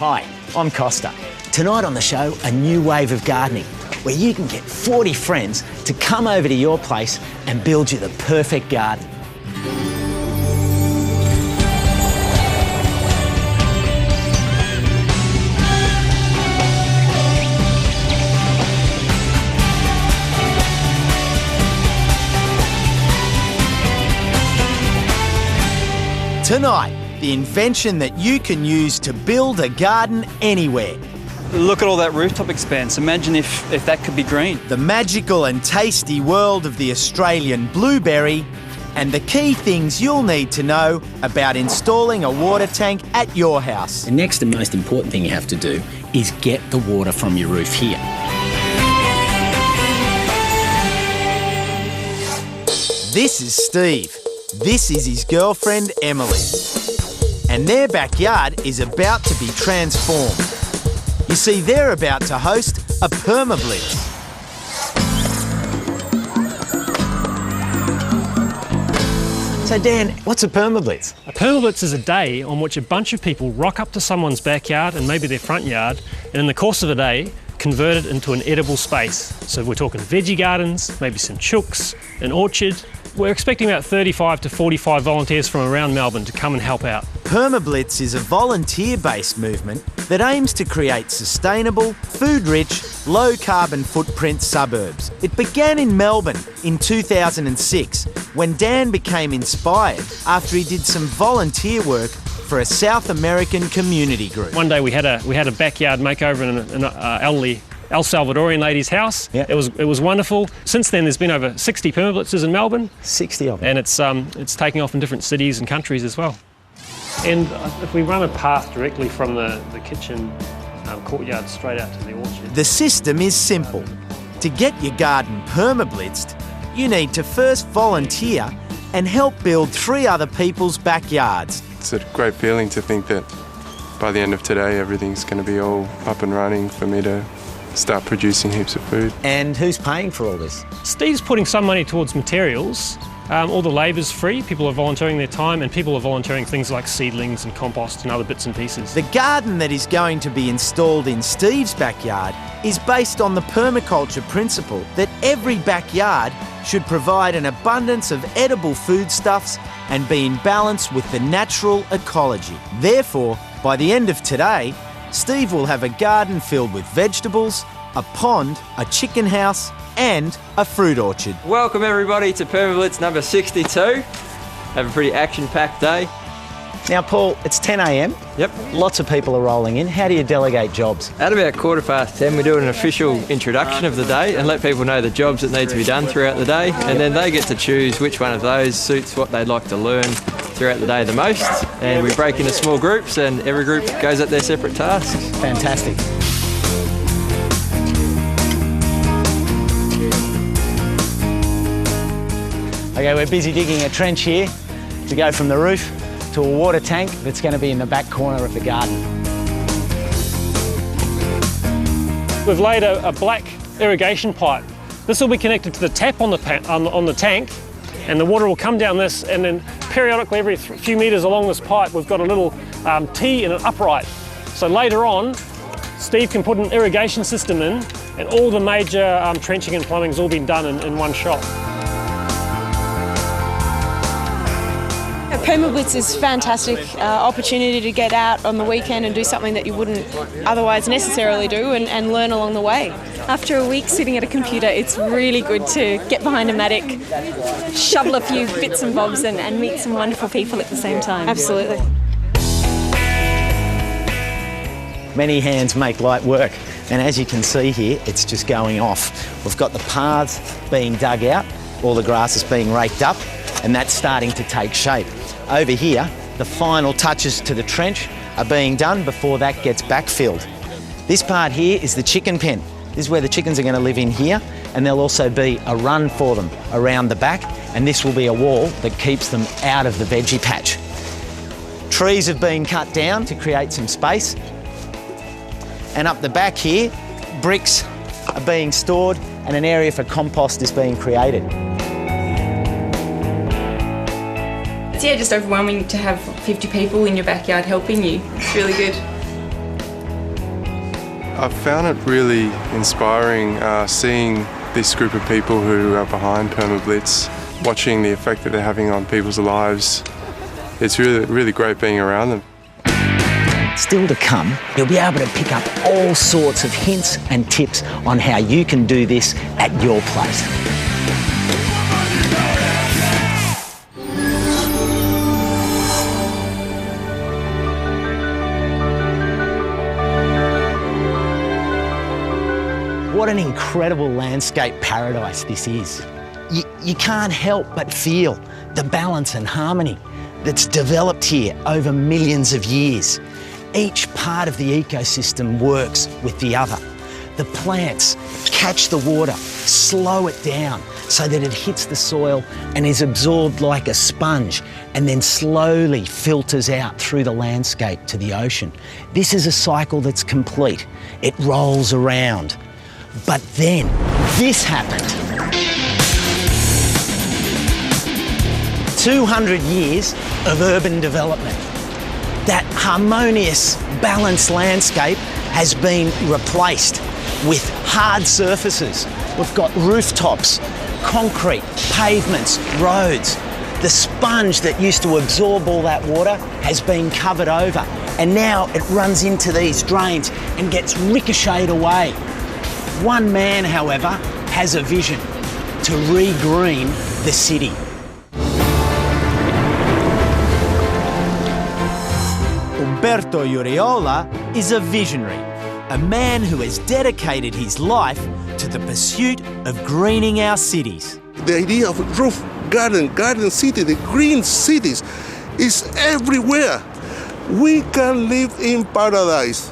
Hi, I'm Costa. Tonight on the show, a new wave of gardening where you can get 40 friends to come over to your place and build you the perfect garden. Tonight, the invention that you can use to build a garden anywhere. Look at all that rooftop expanse. Imagine if that could be green. The magical and tasty world of the Australian blueberry and the key things you'll need to know about installing a water tank at your house. The next and most important thing you have to do is get the water from your roof here. This is Steve. This is his girlfriend, Emily. And their backyard is about to be transformed. You see, they're about to host a permablitz. So Dan, what's a permablitz? A permablitz is a day on which a bunch of people rock up to someone's backyard and maybe their front yard, and in the course of a day, convert it into an edible space. So we're talking veggie gardens, maybe some chooks, an orchard. We're expecting about 35 to 45 volunteers from around Melbourne to come and help out. Permablitz is a volunteer-based movement that aims to create sustainable, food-rich, low-carbon footprint suburbs. It began in Melbourne in 2006 when Dan became inspired after he did some volunteer work for a South American community group. One day we had a backyard makeover in an elderly El Salvadorian lady's house. Yeah. It was wonderful. Since then, there's been over 60 permablitzes in Melbourne. 60 of them. And it's taking off in different cities and countries as well. And if we run a path directly from the kitchen courtyard straight out to the orchard. The system is simple. To get your garden permablitzed, you need to first volunteer and help build 3 other people's backyards. It's a great feeling to think that by the end of today, everything's going to be all up and running for me to start producing heaps of food. And who's paying for all this? Steve's putting some money towards materials. All the labour's free, people are volunteering their time, and people are volunteering things like seedlings and compost and other bits and pieces. The garden that is going to be installed in Steve's backyard is based on the permaculture principle that every backyard should provide an abundance of edible foodstuffs and be in balance with the natural ecology. Therefore, by the end of today, Steve will have a garden filled with vegetables, a pond, a chicken house, and a fruit orchard. Welcome everybody to Permablitz number 62. Have a pretty action-packed day. Now, Paul, it's 10 a.m. Yep. Lots of people are rolling in. How do you delegate jobs? At about 10:15, we do an official introduction of the day and let people know the jobs that need to be done throughout the day, and then they get to choose which one of those suits what they'd like to learn throughout the day the most. And we break into small groups, and every group goes at their separate tasks. Fantastic. Okay, we're busy digging a trench here to go from the roof to a water tank that's going to be in the back corner of the garden. We've laid a black irrigation pipe. This will be connected to the tap on the tank, and the water will come down this, and then periodically every few metres along this pipe we've got a little T and an upright. So later on, Steve can put an irrigation system in, and all the major trenching and plumbing's all been done in one shot. Permablitz is a fantastic opportunity to get out on the weekend and do something that you wouldn't otherwise necessarily do and learn along the way. After a week sitting at a computer, it's really good to get behind a mattock, shovel a few bits and bobs and meet some wonderful people at the same time. Absolutely. Many hands make light work, and as you can see here, it's just going off. We've got the paths being dug out, all the grass is being raked up, and that's starting to take shape. Over here, the final touches to the trench are being done before that gets backfilled. This part here is the chicken pen. This is where the chickens are going to live in here, and there'll also be a run for them around the back, and this will be a wall that keeps them out of the veggie patch. Trees have been cut down to create some space, and up the back here, bricks are being stored and an area for compost is being created. It's just overwhelming to have 50 people in your backyard helping you. It's really good. I've found it really inspiring seeing this group of people who are behind PermaBlitz, watching the effect that they're having on people's lives. It's really, really great being around them. Still to come, you'll be able to pick up all sorts of hints and tips on how you can do this at your place. What an incredible landscape paradise this is. You can't help but feel the balance and harmony that's developed here over millions of years. Each part of the ecosystem works with the other. The plants catch the water, slow it down so that it hits the soil and is absorbed like a sponge and then slowly filters out through the landscape to the ocean. This is a cycle that's complete. It rolls around. But then this happened. 200 years of urban development. That harmonious, balanced landscape has been replaced with hard surfaces. We've got rooftops, concrete, pavements, roads. The sponge that used to absorb all that water has been covered over, and now it runs into these drains and gets ricocheted away. One man, however, has a vision to re-green the city. Umberto Uriola is a visionary, a man who has dedicated his life to the pursuit of greening our cities. The idea of roof garden city, the green cities, is everywhere. We can live in paradise.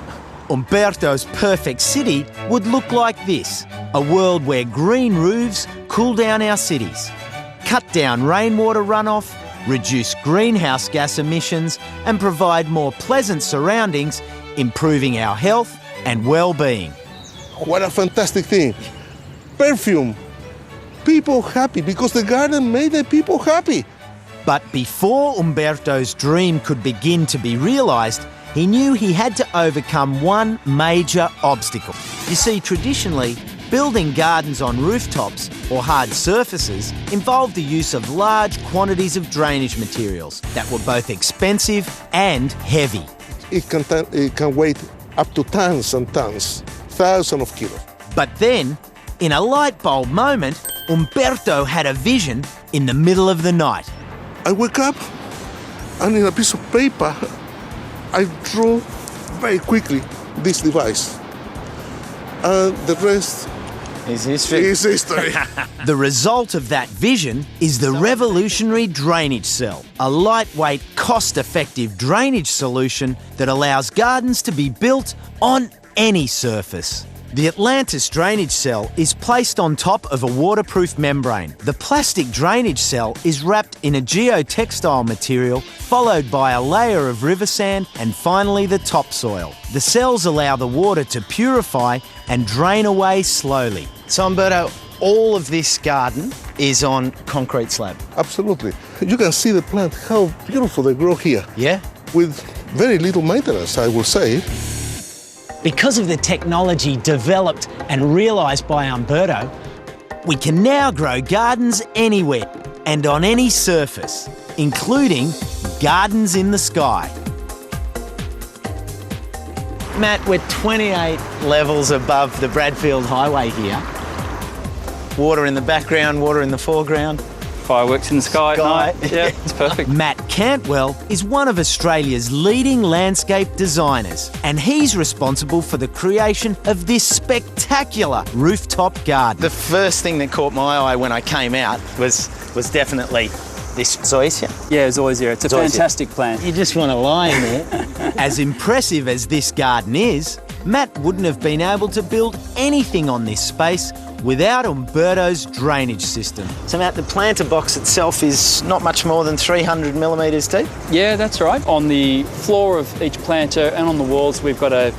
Umberto's perfect city would look like this, a world where green roofs cool down our cities, cut down rainwater runoff, reduce greenhouse gas emissions and provide more pleasant surroundings, improving our health and well-being. What a fantastic thing. Perfume. People happy because the garden made the people happy. But before Umberto's dream could begin to be realised, he knew he had to overcome one major obstacle. You see, traditionally, building gardens on rooftops or hard surfaces involved the use of large quantities of drainage materials that were both expensive and heavy. It can weigh up to tons and tons, thousands of kilos. But then, in a light bulb moment, Umberto had a vision in the middle of the night. I wake up and in a piece of paper, I drew very quickly this device. And the rest is history. The result of that vision is the revolutionary drainage cell, a lightweight, cost-effective drainage solution that allows gardens to be built on any surface. The Atlantis drainage cell is placed on top of a waterproof membrane. The plastic drainage cell is wrapped in a geotextile material, followed by a layer of river sand and finally the topsoil. The cells allow the water to purify and drain away slowly. So Umberto, all of this garden is on concrete slab? Absolutely. You can see the plant, how beautiful they grow here. Yeah? With very little maintenance, I will say. Because of the technology developed and realised by Umberto, we can now grow gardens anywhere and on any surface, including gardens in the sky. Matt, we're 28 levels above the Bradfield Highway here. Water in the background, water in the foreground. Fireworks in the sky at night. Yeah, it's perfect. Matt Cantwell is one of Australia's leading landscape designers, and he's responsible for the creation of this spectacular rooftop garden. The first thing that caught my eye when I came out was definitely this zoysia. Yeah, zoysia. It's a fantastic plant. You just want to lie in there. As impressive as this garden is, Matt wouldn't have been able to build anything on this space without Umberto's drainage system. So Matt, the planter box itself is not much more than 300 millimetres deep? Yeah, that's right. On the floor of each planter and on the walls we've got a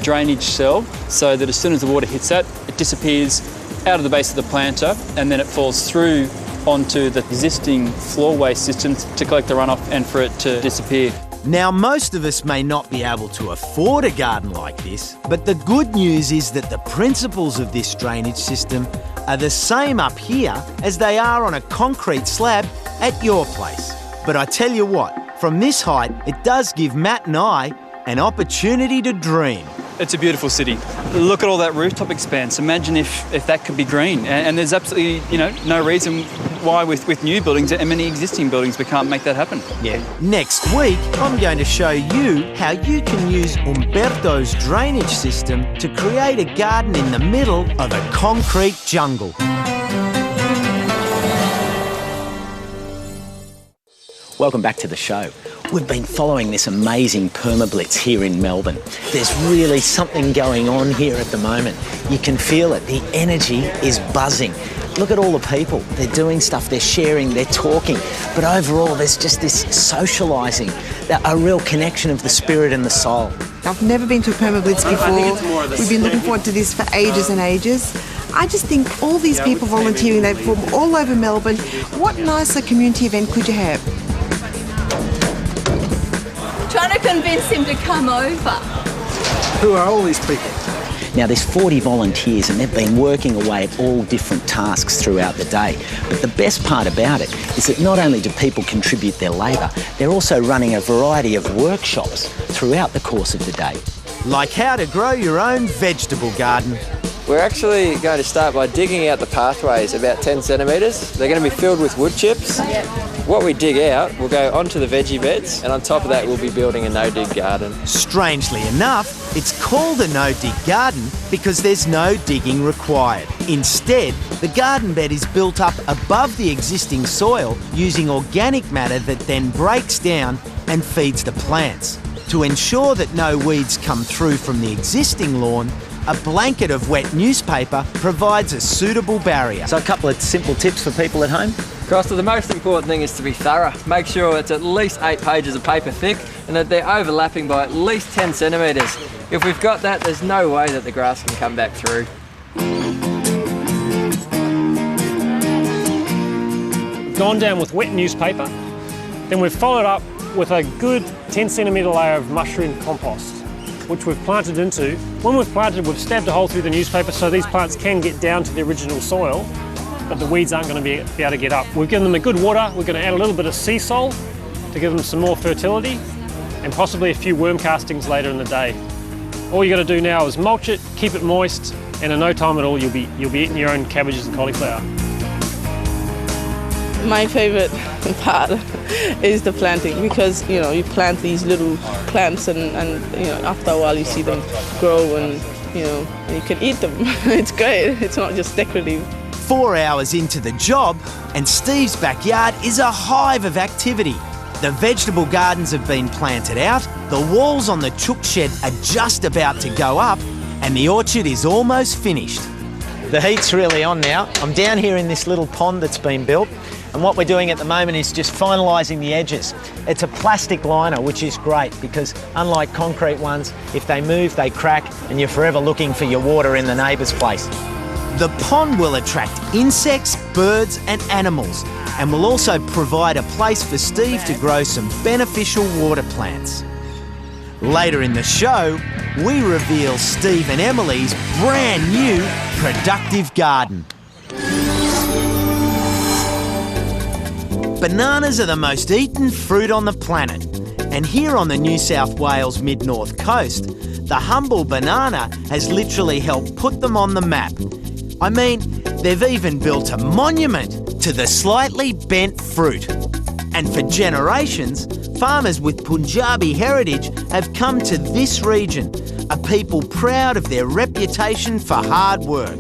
drainage cell so that as soon as the water hits that, it disappears out of the base of the planter and then it falls through onto the existing floor waste systems to collect the runoff and for it to disappear. Now, most of us may not be able to afford a garden like this, but the good news is that the principles of this drainage system are the same up here as they are on a concrete slab at your place. But I tell you what, from this height, it does give Matt and I an opportunity to dream. It's a beautiful city. Look at all that rooftop expanse. Imagine if that could be green. And there's absolutely, no reason why with new buildings and many existing buildings we can't make that happen. Yeah. Next week, I'm going to show you how you can use Umberto's drainage system to create a garden in the middle of a concrete jungle. Welcome back to the show. We've been following this amazing permablitz here in Melbourne. There's really something going on here at the moment. You can feel it. The energy is buzzing. Look at all the people. They're doing stuff, they're sharing, they're talking. But overall, there's just this socialising, a real connection of the spirit and the soul. I've never been to a permablitz before. We've been looking forward to this for ages and ages. I just think all these people volunteering, they're from all over Melbourne. What nicer community event could you have? Trying to convince him to come over. Who are all these people? Now, there's 40 volunteers and they've been working away at all different tasks throughout the day. But the best part about it is that not only do people contribute their labour, they're also running a variety of workshops throughout the course of the day. Like how to grow your own vegetable garden. We're actually going to start by digging out the pathways about 10 centimetres. They're going to be filled with wood chips. What we dig out will go onto the veggie beds, and on top of that we'll be building a no-dig garden. Strangely enough, it's called a no-dig garden because there's no digging required. Instead, the garden bed is built up above the existing soil using organic matter that then breaks down and feeds the plants. To ensure that no weeds come through from the existing lawn, a blanket of wet newspaper provides a suitable barrier. So a couple of simple tips for people at home. Costa, the most important thing is to be thorough. Make sure it's at least 8 pages of paper thick and that they're overlapping by at least 10 centimetres. If we've got that, there's no way that the grass can come back through. We've gone down with wet newspaper, then we've followed up with a good 10 centimetre layer of mushroom compost, which we've planted into. When we've planted, we've stabbed a hole through the newspaper so these plants can get down to the original soil, but the weeds aren't going to be able to get up. We've given them a good water. We're going to add a little bit of sea salt to give them some more fertility and possibly a few worm castings later in the day. All you got to do now is mulch it, keep it moist, and in no time at all you'll be eating your own cabbages and cauliflower. My favourite part is the planting because you plant these little plants and after a while you see them grow and you can eat them. It's great. It's not just decorative. 4 hours into the job and Steve's backyard is a hive of activity. The vegetable gardens have been planted out, the walls on the chook shed are just about to go up and the orchard is almost finished. The heat's really on now. I'm down here in this little pond that's been built. And what we're doing at the moment is just finalising the edges. It's a plastic liner, which is great because unlike concrete ones, if they move, they crack and you're forever looking for your water in the neighbour's place. The pond will attract insects, birds and animals and will also provide a place for Steve to grow some beneficial water plants. Later in the show, we reveal Steve and Emily's brand new productive garden. Bananas are the most eaten fruit on the planet. And here on the New South Wales mid-north coast, the humble banana has literally helped put them on the map. I mean, they've even built a monument to the slightly bent fruit. And for generations, farmers with Punjabi heritage have come to this region, a people proud of their reputation for hard work.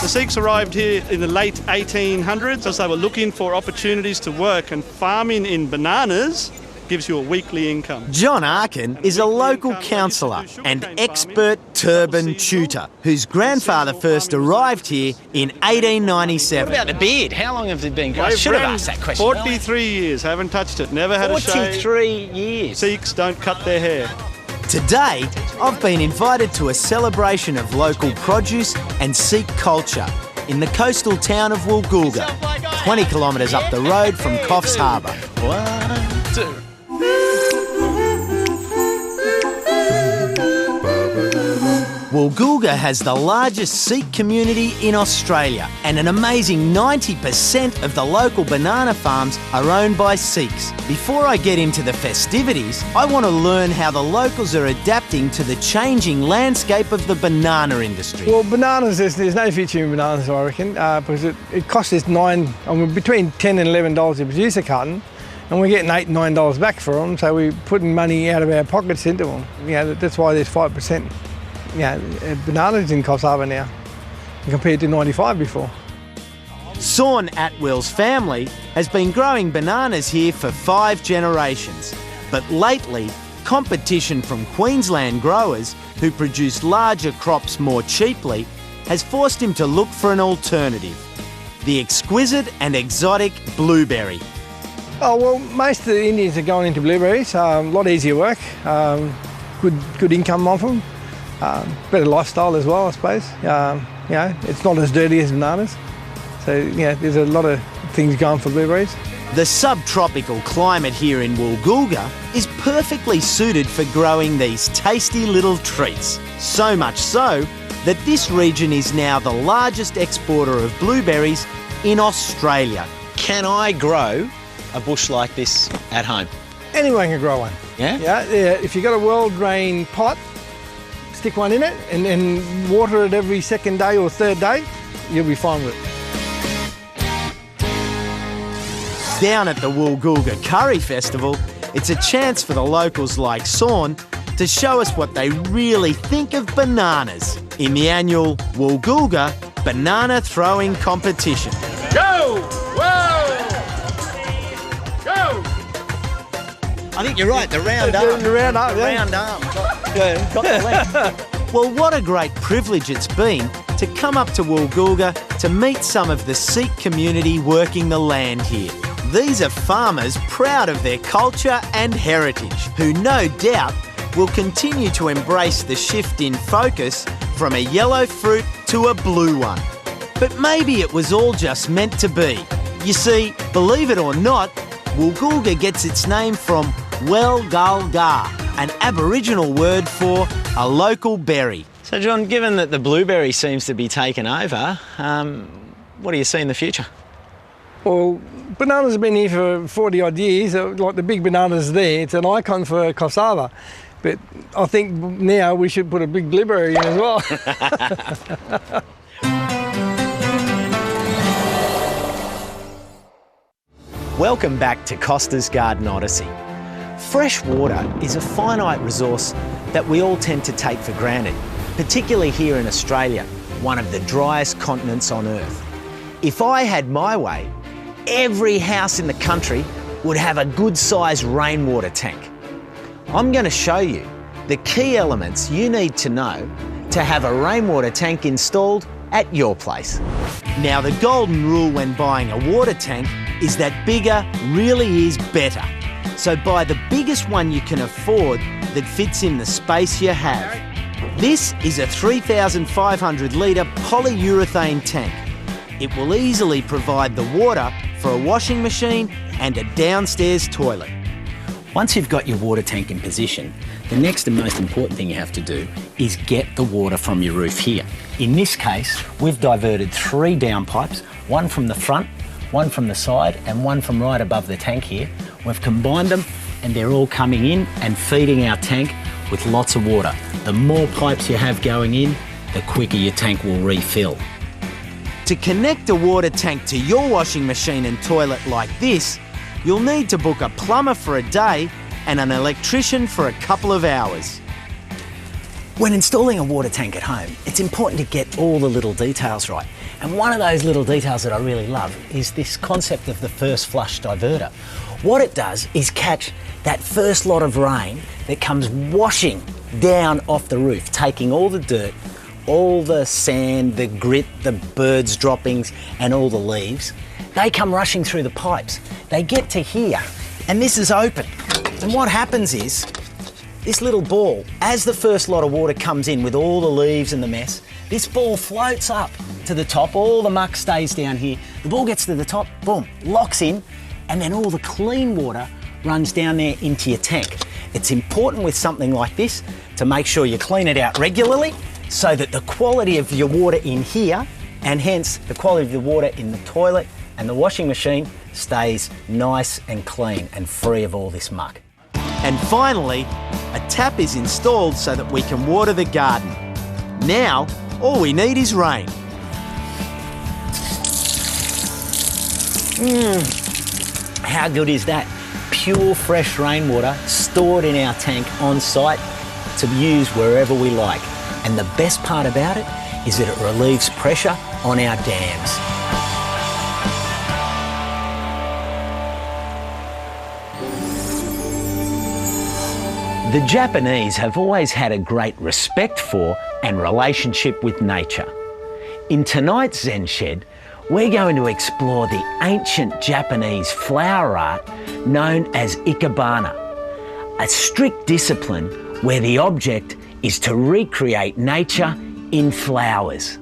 The Sikhs arrived here in the late 1800s as they were looking for opportunities to work, and farming in bananas gives you a weekly income. John Arkin is a local councillor and expert turban tutor whose grandfather first arrived here in 1897. What about the beard? How long have they been growing? I should have asked that question. 43 years, haven't touched it, never had a shave. 43 years. Sikhs don't cut their hair. Today, I've been invited to a celebration of local produce and Sikh culture in the coastal town of Woolgoolga, 20 kilometres up the road from Coffs Harbour. 1, 2. Woolgoolga has the largest Sikh community in Australia, and an amazing 90% of the local banana farms are owned by Sikhs. Before I get into the festivities, I want to learn how the locals are adapting to the changing landscape of the banana industry. Well, bananas, there's no future in bananas, I reckon, because it costs us between $10 and $11 to produce a carton, and we're getting $8 and $9 back for them, so we're putting money out of our pockets into them. That's why there's 5%. Bananas in Costa now, compared to 95 before. Sean Atwell's family has been growing bananas here for 5 generations, but lately, competition from Queensland growers who produce larger crops more cheaply has forced him to look for an alternative: the exquisite and exotic blueberry. Oh well, most of the Indians are going into blueberries. A lot easier work, good income off them. Better lifestyle as well, I suppose. It's not as dirty as bananas. So, there's a lot of things going for blueberries. The subtropical climate here in Woolgoolga is perfectly suited for growing these tasty little treats. So much so that this region is now the largest exporter of blueberries in Australia. Can I grow a bush like this at home? Anyone can grow one. Yeah? If you've got a well-drained pot, stick one in it and then water it every second day or third day, you'll be fine with it. Down at the Woolgoolga Curry Festival, it's a chance for the locals like Sean to show us what they really think of bananas in the annual Woolgoolga Banana Throwing Competition. Go! Whoa! Go! I think you're right, the round arm. The round arm, yeah. Round arm. Got the length. Well, what a great privilege it's been to come up to Woolgoolga to meet some of the Sikh community working the land here. These are farmers proud of their culture and heritage, who no doubt will continue to embrace the shift in focus from a yellow fruit to a blue one. But maybe it was all just meant to be. You see, believe it or not, Woolgoolga gets its name from Well Gal Gar, an Aboriginal word for a local berry. So John, given that the blueberry seems to be taken over, what do you see in the future? Well, bananas have been here for 40 odd years, like the big bananas there. It's an icon for Costa. But I think now we should put a big blueberry in as well. Welcome back to Costa's Garden Odyssey. Fresh water is a finite resource that we all tend to take for granted, particularly here in Australia, one of the driest continents on Earth. If I had my way, every house in the country would have a good-sized rainwater tank. I'm going to show you the key elements you need to know to have a rainwater tank installed at your place. Now, the golden rule when buying a water tank is that bigger really is better. So buy the biggest one you can afford that fits in the space you have. This is a 3,500 litre polyurethane tank. It will easily provide the water for a washing machine and a downstairs toilet. Once you've got your water tank in position, the next and most important thing you have to do is get the water from your roof here. In this case, we've diverted 3 downpipes, one from the front, one from the side and one from right above the tank here. We've combined them and they're all coming in and feeding our tank with lots of water. The more pipes you have going in, the quicker your tank will refill. To connect a water tank to your washing machine and toilet like this, you'll need to book a plumber for a day and an electrician for a couple of hours. When installing a water tank at home, it's important to get all the little details right. And one of those little details that I really love is this concept of the first flush diverter. What it does is catch that first lot of rain that comes washing down off the roof, taking all the dirt, all the sand, the grit, the birds' droppings and all the leaves. They come rushing through the pipes. They get to here and this is open. And what happens is, this little ball, as the first lot of water comes in with all the leaves and the mess, this ball floats up to the top, all the muck stays down here. The ball gets to the top, boom, locks in, and then all the clean water runs down there into your tank. It's important with something like this to make sure you clean it out regularly so that the quality of your water in here, and hence the quality of the water in the toilet and the washing machine, stays nice and clean and free of all this muck. And finally, a tap is installed so that we can water the garden. Now, all we need is rain. How good is that? Pure fresh rainwater stored in our tank on site to use wherever we like. And the best part about it is that it relieves pressure on our dams. The Japanese have always had a great respect for and relationship with nature. In tonight's Zen Shed, we're going to explore the ancient Japanese flower art known as ikebana, a strict discipline where the object is to recreate nature in flowers.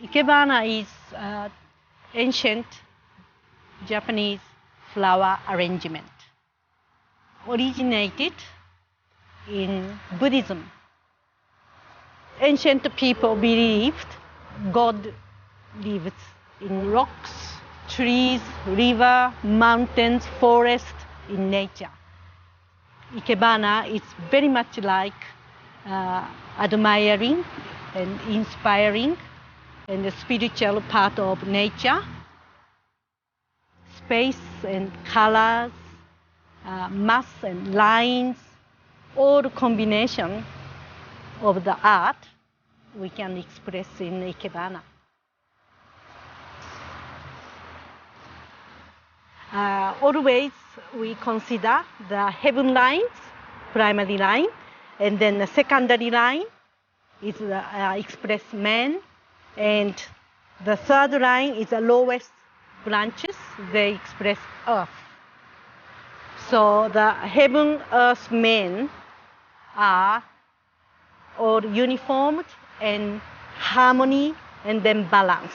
Ikebana is ancient Japanese flower arrangement. Originated in Buddhism. Ancient people believed God lives in rocks, trees, river, mountains, forest, in nature. Ikebana is very much like admiring and inspiring and the spiritual part of nature. Space and colors, mass and lines, all combination of the art we can express in Ikebana. Always we consider the heaven lines, primary line, and then the secondary line is the express man, and the third line is the lowest branches, they express earth. So the heaven, earth, men are all uniformed and harmony and then balanced.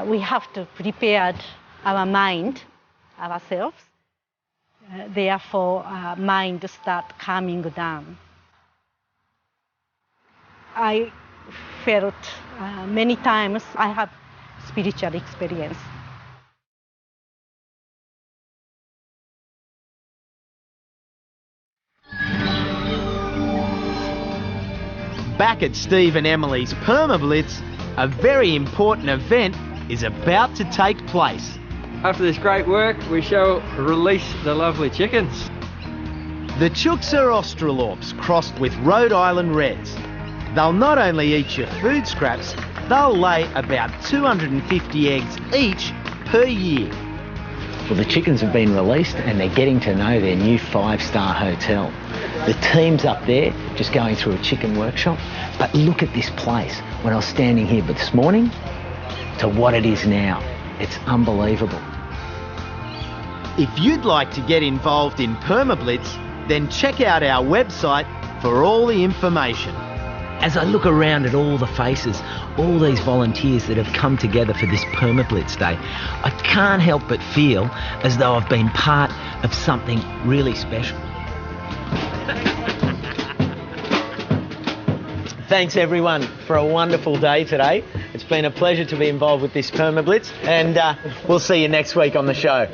We have to prepare our mind, ourselves. Therefore, mind start calming down. I felt many times I have spiritual experience. Back at Steve and Emily's Permablitz, a very important event is about to take place. After this great work, we shall release the lovely chickens. The chooks are Australorps crossed with Rhode Island Reds. They'll not only eat your food scraps, they'll lay about 250 eggs each per year. Well, the chickens have been released and they're getting to know their new 5-star hotel. The team's up there just going through a chicken workshop. But look at this place. When I was standing here this morning to what it is now. It's unbelievable. If you'd like to get involved in Permablitz, then check out our website for all the information. As I look around at all the faces, all these volunteers that have come together for this Permablitz Day, I can't help but feel as though I've been part of something really special. Thanks everyone for a wonderful day today. It's been a pleasure to be involved with this Permablitz, and we'll see you next week on the show.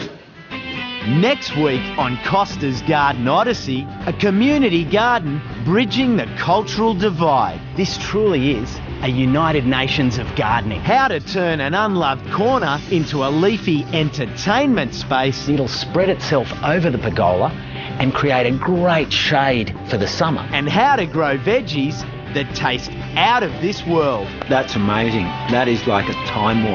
Next week on Costa's Garden Odyssey, a community garden bridging the cultural divide. This truly is a United Nations of gardening. How to turn an unloved corner into a leafy entertainment space. It'll spread itself over the pergola and create a great shade for the summer. And how to grow veggies that taste out of this world. That's amazing. That is like a time warp.